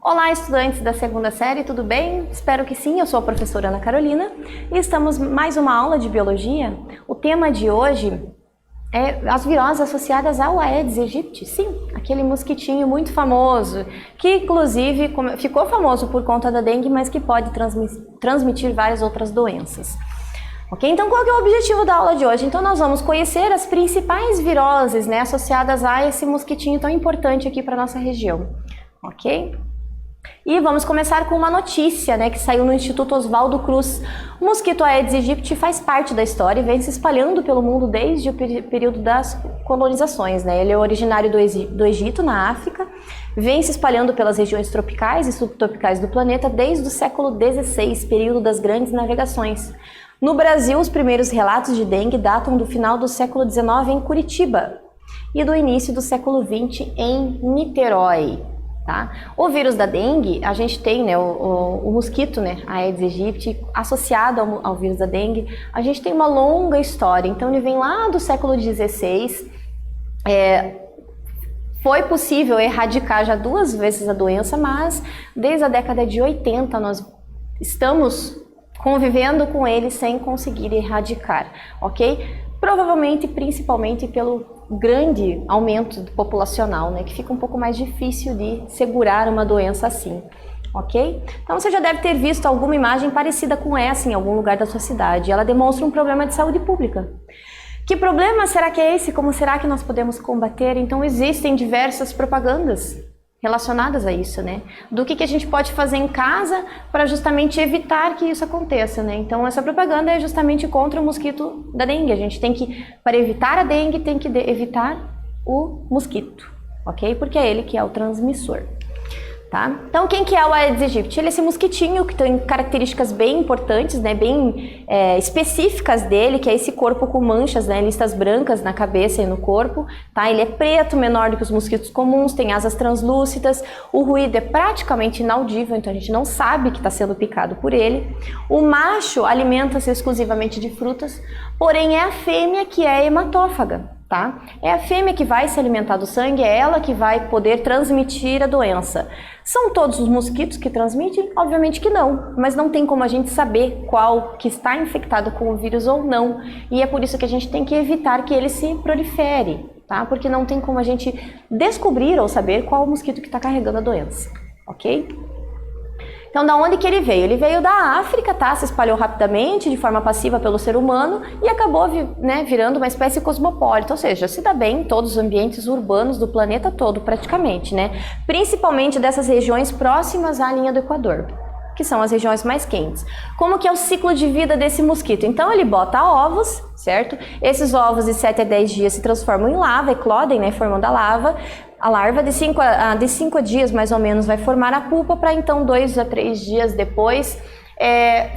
Olá, estudantes da segunda série, tudo bem? Espero que sim, eu sou a professora Ana Carolina e estamos mais uma aula de biologia. O tema de hoje é as viroses associadas ao Aedes aegypti. Sim, aquele mosquitinho muito famoso, que inclusive ficou famoso por conta da dengue, mas que pode transmitir várias outras doenças. Ok? Então, qual que é o objetivo da aula de hoje? Então, nós vamos conhecer as principais viroses, né, associadas a esse mosquitinho tão importante aqui para nossa região. Ok? E vamos começar com uma notícia, né, que saiu no Instituto Oswaldo Cruz. O mosquito Aedes aegypti faz parte da história e vem se espalhando pelo mundo desde o período das colonizações, né? Ele é originário do Egito, na África, vem se espalhando pelas regiões tropicais e subtropicais do planeta desde o século XVI, período das grandes navegações. No Brasil, os primeiros relatos de dengue datam do final do século XIX em Curitiba e do início do século XX em Niterói. Tá? O vírus da dengue, a gente tem, né, o mosquito, né, Aedes aegypti, associado ao vírus da dengue, a gente tem uma longa história. Então ele vem lá do século XVI, foi possível erradicar já 2 vezes a doença, mas desde a década de 80 nós estamos convivendo com ele sem conseguir erradicar, ok? Provavelmente, principalmente pelo grande aumento populacional, né, que fica um pouco mais difícil de segurar uma doença assim, ok? Então você já deve ter visto alguma imagem parecida com essa em algum lugar da sua cidade. Ela demonstra um problema de saúde pública. Que problema será que é esse? Como será que nós podemos combater? Então existem diversas propagandas relacionadas a isso, né? Do que a gente pode fazer em casa para justamente evitar que isso aconteça, né? Então essa propaganda é justamente contra o mosquito da dengue. A gente tem que, para evitar a dengue, tem que evitar o mosquito, ok? Porque é ele que é o transmissor. Tá? Então, quem que é o Aedes aegypti? Ele é esse mosquitinho que tem características bem importantes, né, bem específicas dele, que é esse corpo com manchas, né, listas brancas na cabeça e no corpo. Tá? Ele é preto, menor do que os mosquitos comuns, tem asas translúcidas, o ruído é praticamente inaudível, então a gente não sabe que está sendo picado por ele. O macho alimenta-se exclusivamente de frutas, porém é a fêmea que é hematófaga. Tá? É a fêmea que vai se alimentar do sangue, é ela que vai poder transmitir a doença. São todos os mosquitos que transmitem? Obviamente que não, mas não tem como a gente saber qual que está infectado com o vírus ou não, e é por isso que a gente tem que evitar que ele se prolifere, tá? Porque não tem como a gente descobrir ou saber qual o mosquito que está carregando a doença, ok? Então, da onde que ele veio? Ele veio da África, tá? Se espalhou rapidamente, de forma passiva pelo ser humano e acabou, né, virando uma espécie cosmopolita, ou seja, se dá bem em todos os ambientes urbanos do planeta todo, praticamente, né? Principalmente dessas regiões próximas à linha do Equador, que são as regiões mais quentes. Como que é o ciclo de vida desse mosquito? Então, ele bota ovos, certo? Esses ovos de 7 a 10 dias se transformam em lava, eclodem, né, formando a lava. A larva de 5 dias, mais ou menos, vai formar a pupa para então 2 a 3 dias depois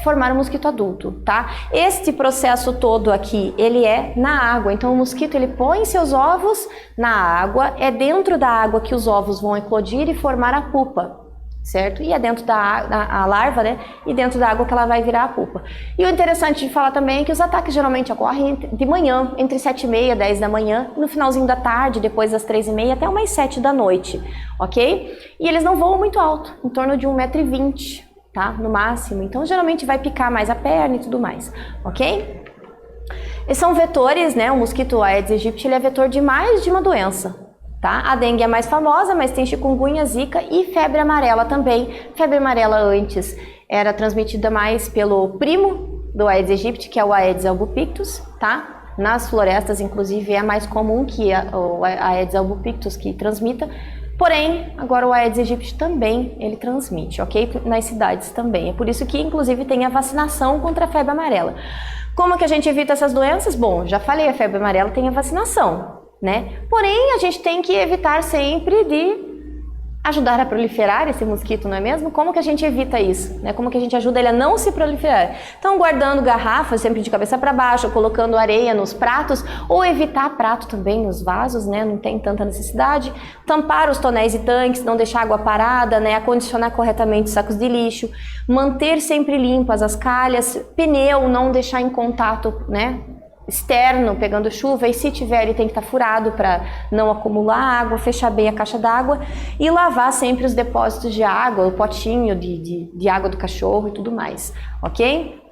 formar o mosquito adulto, tá? Este processo todo aqui, ele é na água. Então o mosquito, ele põe seus ovos na água, é dentro da água que os ovos vão eclodir e formar a pupa, certo? E é dentro da larva, né? E dentro da água que ela vai virar a pupa. E o interessante de falar também é que os ataques geralmente ocorrem de manhã, entre 7h30 e 10 da manhã, no finalzinho da tarde, depois das 3h30 até umas 7 da noite, ok? E eles não voam muito alto, em torno de 1,20 m, tá? No máximo. Então geralmente vai picar mais a perna e tudo mais, ok? E são vetores, né? O mosquito Aedes aegypti, ele é vetor de mais de uma doença. Tá? A dengue é mais famosa, mas tem chikungunya, zika e febre amarela também. Febre amarela antes era transmitida mais pelo primo do Aedes aegypti, que é o Aedes albopictus, tá? Nas florestas, inclusive, é mais comum que o Aedes albopictus que transmita. Porém, agora o Aedes aegypti também ele transmite, ok? Nas cidades também. É por isso que, inclusive, tem a vacinação contra a febre amarela. Como que a gente evita essas doenças? Bom, já falei, a febre amarela tem a vacinação, né? Porém, a gente tem que evitar sempre de ajudar a proliferar esse mosquito, não é mesmo? Como que a gente evita isso? Né? Como que a gente ajuda ele a não se proliferar? Então, guardando garrafas sempre de cabeça para baixo, colocando areia nos pratos, ou evitar prato também nos vasos, né? Não tem tanta necessidade. Tampar os tonéis e tanques, não deixar água parada, né? Acondicionar corretamente os sacos de lixo, manter sempre limpas as calhas, pneu, não deixar em contato, né, externo pegando chuva, e se tiver ele tem que estar furado para não acumular água, fechar bem a caixa d'água e lavar sempre os depósitos de água, o potinho de água do cachorro e tudo mais, ok?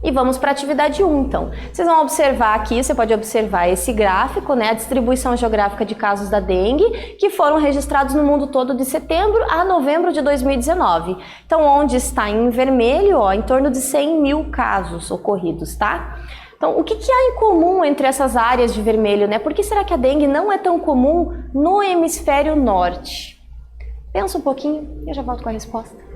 E vamos para a atividade 1, então. Vocês vão observar aqui, você pode observar esse gráfico, né, a distribuição geográfica de casos da dengue, que foram registrados no mundo todo de setembro a novembro de 2019. Então, onde está em vermelho, ó, em torno de 100 mil casos ocorridos, tá? Então, o que há em comum entre essas áreas de vermelho, né? Por que será que a dengue não é tão comum no hemisfério norte? Pensa um pouquinho e eu já volto com a resposta.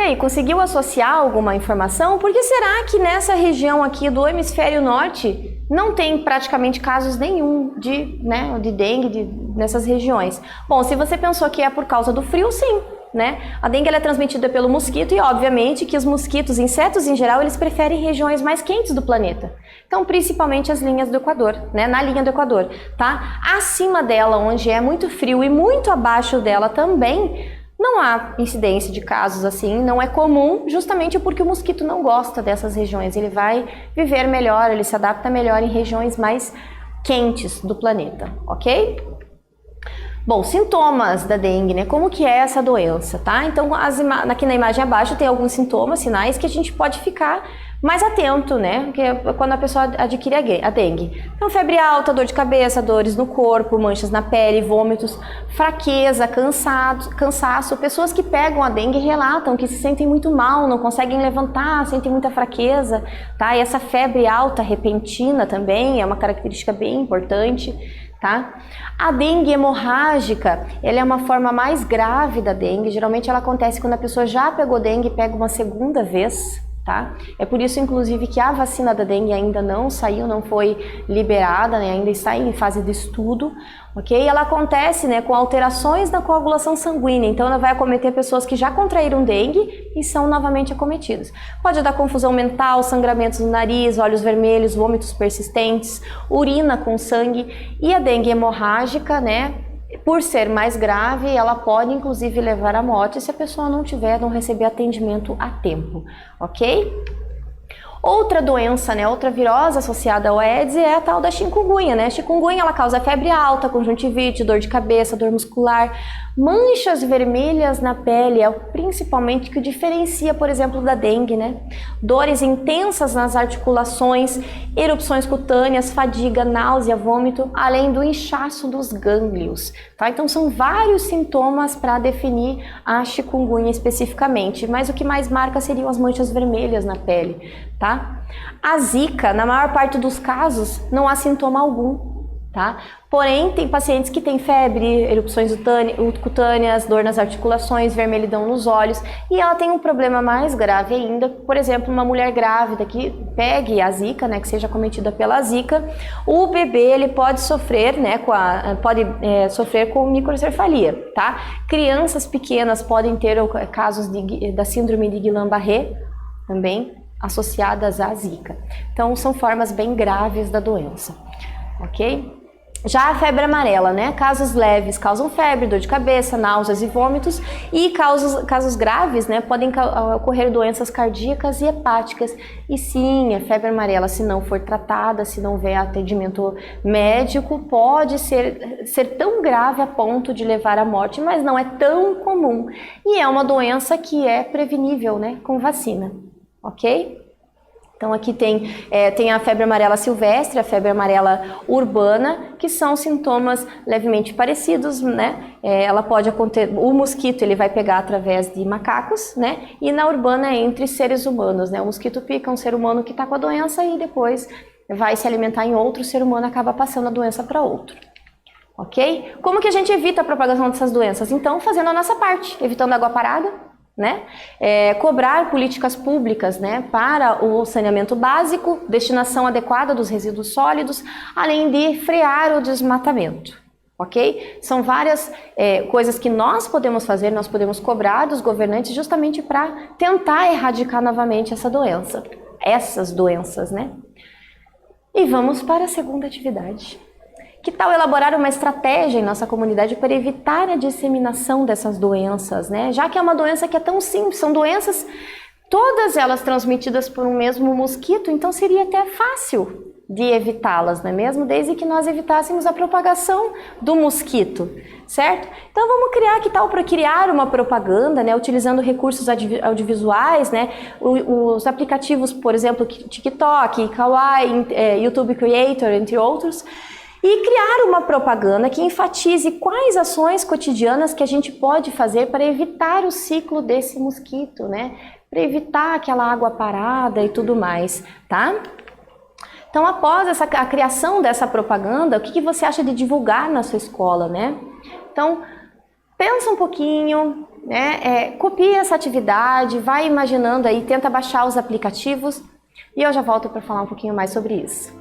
aí, conseguiu associar alguma informação? Por que será que nessa região aqui do hemisfério norte não tem praticamente casos nenhum de dengue nessas regiões? Bom, se você pensou que é por causa do frio, sim. A dengue ela é transmitida pelo mosquito e, obviamente, que os mosquitos, insetos em geral, eles preferem regiões mais quentes do planeta. Então, principalmente as linhas do Equador, na linha do Equador, tá? Acima dela, onde é muito frio e muito abaixo dela também, não há incidência de casos assim, não é comum, justamente porque o mosquito não gosta dessas regiões. Ele vai viver melhor, ele se adapta melhor em regiões mais quentes do planeta, ok? Bom, sintomas da dengue, Como que é essa doença, tá? Então, aqui na imagem abaixo tem alguns sintomas, sinais que a gente pode ficar mais atento, Que é quando a pessoa adquire a dengue. Então, febre alta, dor de cabeça, dores no corpo, manchas na pele, vômitos, fraqueza, cansaço. Pessoas que pegam a dengue relatam que se sentem muito mal, não conseguem levantar, sentem muita fraqueza, tá? E essa febre alta repentina também é uma característica bem importante. Tá? A dengue hemorrágica, ela é uma forma mais grave da dengue, geralmente ela acontece quando a pessoa já pegou dengue e pega uma segunda vez, tá? É por isso, inclusive, que a vacina da dengue ainda não saiu, não foi liberada, ainda está em fase de estudo, ok? Ela acontece, com alterações na coagulação sanguínea, então ela vai acometer pessoas que já contraíram dengue e são novamente acometidas. Pode dar confusão mental, sangramentos no nariz, olhos vermelhos, vômitos persistentes, urina com sangue e a dengue hemorrágica, por ser mais grave, ela pode inclusive levar à morte se a pessoa não receber atendimento a tempo, ok? Outra doença, outra virose associada ao Aedes é a tal da chikungunya, A chikungunya ela causa febre alta, conjuntivite, dor de cabeça, dor muscular, manchas vermelhas na pele, é principalmente o que diferencia, por exemplo, da dengue, Dores intensas nas articulações, erupções cutâneas, fadiga, náusea, vômito, além do inchaço dos gânglios, tá? Então são vários sintomas para definir a chikungunya especificamente, mas o que mais marca seriam as manchas vermelhas na pele, tá? A zika, na maior parte dos casos, não há sintoma algum, tá? Porém, tem pacientes que têm febre, erupções cutâneas, dor nas articulações, vermelhidão nos olhos, e ela tem um problema mais grave ainda, por exemplo, uma mulher grávida que pegue a zika, que seja acometida pela zika, o bebê ele pode sofrer, sofrer com microcefalia, tá? Crianças pequenas podem ter casos da síndrome de Guillain-Barré também, associadas à zika. Então, são formas bem graves da doença, ok? Já a febre amarela, Casos leves causam febre, dor de cabeça, náuseas e vômitos, e casos graves, podem ocorrer doenças cardíacas e hepáticas. E sim, a febre amarela, se não for tratada, se não houver atendimento médico, pode ser tão grave a ponto de levar à morte, mas não é tão comum. E é uma doença que é prevenível, com vacina. Ok? Então aqui tem a febre amarela silvestre, a febre amarela urbana, que são sintomas levemente parecidos, ela pode acontecer, o mosquito ele vai pegar através de macacos, e na urbana é entre seres humanos, O mosquito pica um ser humano que está com a doença e depois vai se alimentar em outro ser humano e acaba passando a doença para outro. Ok? Como que a gente evita a propagação dessas doenças? Então, fazendo a nossa parte, evitando água parada, cobrar políticas públicas, para o saneamento básico, destinação adequada dos resíduos sólidos, além de frear o desmatamento, ok? São várias coisas que nós podemos fazer, nós podemos cobrar dos governantes justamente para tentar erradicar novamente essas doenças, E vamos para a segunda atividade. Que tal elaborar uma estratégia em nossa comunidade para evitar a disseminação dessas doenças, Já que é uma doença que é tão simples, são doenças, todas elas transmitidas por um mesmo mosquito, então seria até fácil de evitá-las, não é mesmo? Desde que nós evitássemos a propagação do mosquito, certo? Então vamos criar uma propaganda, utilizando recursos audiovisuais, os aplicativos, por exemplo, TikTok, Kawaii, YouTube Creator, entre outros, e criar uma propaganda que enfatize quais ações cotidianas que a gente pode fazer para evitar o ciclo desse mosquito, Para evitar aquela água parada e tudo mais, tá? Então, após a criação dessa propaganda, o que você acha de divulgar na sua escola, Então, pensa um pouquinho, né? Copia essa atividade, vai imaginando aí, tenta baixar os aplicativos e eu já volto para falar um pouquinho mais sobre isso.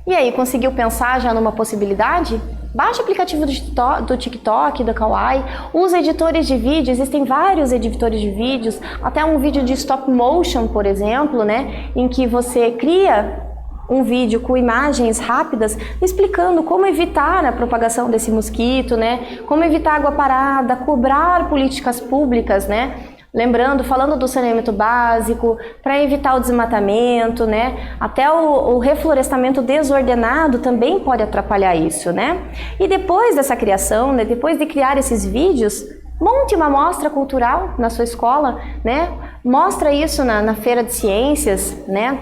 E aí, conseguiu pensar já numa possibilidade? Baixa o aplicativo do TikTok, do Kawaii, usa editores de vídeo, existem vários editores de vídeos, até um vídeo de stop motion, por exemplo, né, em que você cria um vídeo com imagens rápidas explicando como evitar a propagação desse mosquito, né, como evitar água parada, cobrar políticas públicas, né, lembrando, falando do saneamento básico, para evitar o desmatamento, né? Até o reflorestamento desordenado também pode atrapalhar isso, né? E depois dessa criação, né, depois de criar esses vídeos, monte uma mostra cultural na sua escola, né? Mostra isso na feira de ciências, né?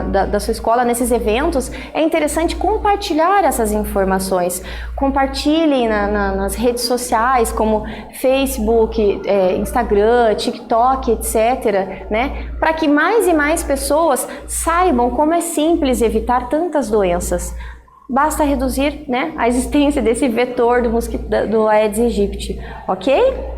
Da sua escola, nesses eventos. É interessante compartilhar essas informações. Compartilhem nas redes sociais, como Facebook, Instagram, TikTok, etc., né? Para que mais e mais pessoas saibam como é simples evitar tantas doenças. Basta reduzir, né, a existência desse vetor do mosquito do Aedes aegypti, ok?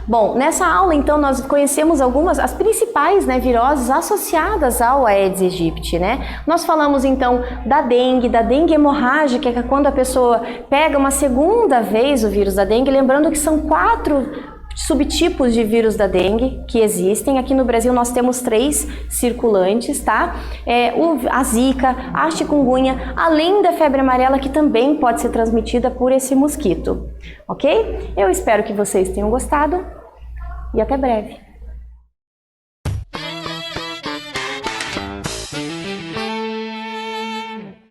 Bom, nessa aula, então, nós conhecemos as principais, né, viroses associadas ao Aedes aegypti, né? Nós falamos, então, da dengue hemorrágica, que é quando a pessoa pega uma segunda vez o vírus da dengue, lembrando que são 4 subtipos de vírus da dengue que existem. Aqui no Brasil nós temos 3 circulantes, tá? A zika, a chikungunya, além da febre amarela, que também pode ser transmitida por esse mosquito, ok? Eu espero que vocês tenham gostado e até breve.